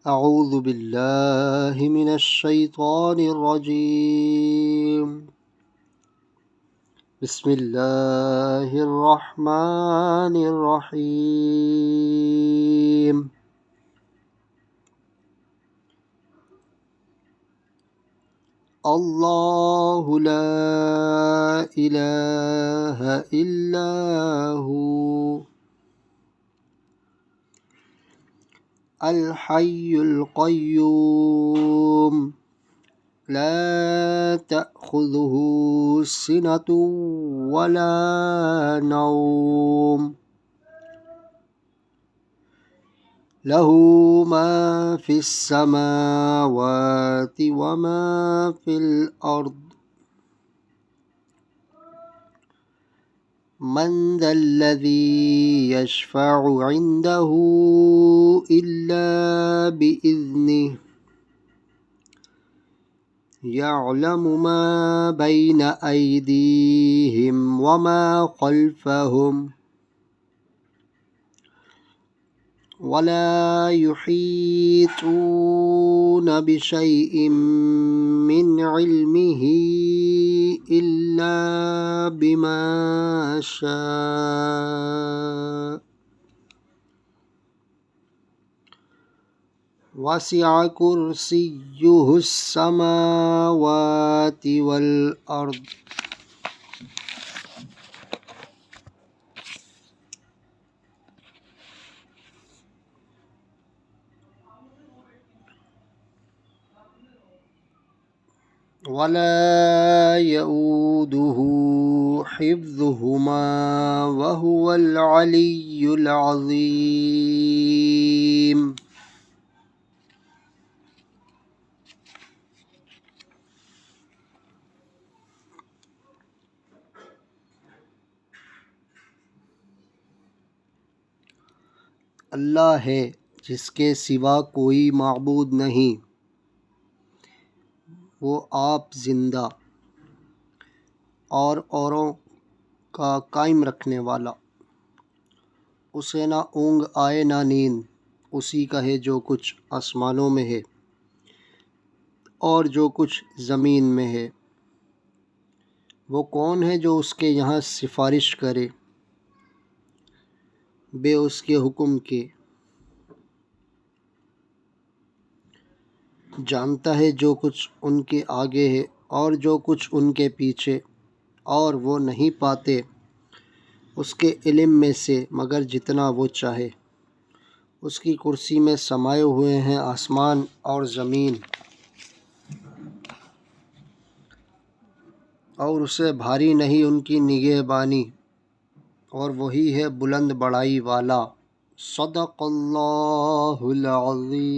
اعوذ باللہ من الشیطان الرجیم بسم اللہ الرحمن الرحیم اللہ لا الہ الا ہو الحی القیوم لا تأخذه سنة ولا نوم له ما في السماوات وما في الأرض من ذا الذي يشفع عنده إلا بإذنه يعلم ما بين أيديهم وما خلفهم ولا يحيطون بشيء من علمه إلا بما شاء وسع كرسيه السماوات والأرض ولا يؤوده حفظهما وهو العلي العظيم اللہ ہے جس کے سوا کوئی معبود نہیں، وہ آپ زندہ اور اوروں کا قائم رکھنے والا، اسے نہ اونگ آئے نہ نیند، اسی کا ہے جو کچھ آسمانوں میں ہے اور جو کچھ زمین میں ہے۔ وہ کون ہے جو اس کے یہاں سفارش کرے بے اس کے حکم کے؟ جانتا ہے جو کچھ ان کے آگے ہے اور جو کچھ ان کے پیچھے، اور وہ نہیں پاتے اس کے علم میں سے مگر جتنا وہ چاہے۔ اس کی کرسی میں سمائے ہوئے ہیں آسمان اور زمین، اور اسے بھاری نہیں ان کی نگہبانی، اور وہی ہے بلند بڑائی والا۔ صدق اللہ العظیم۔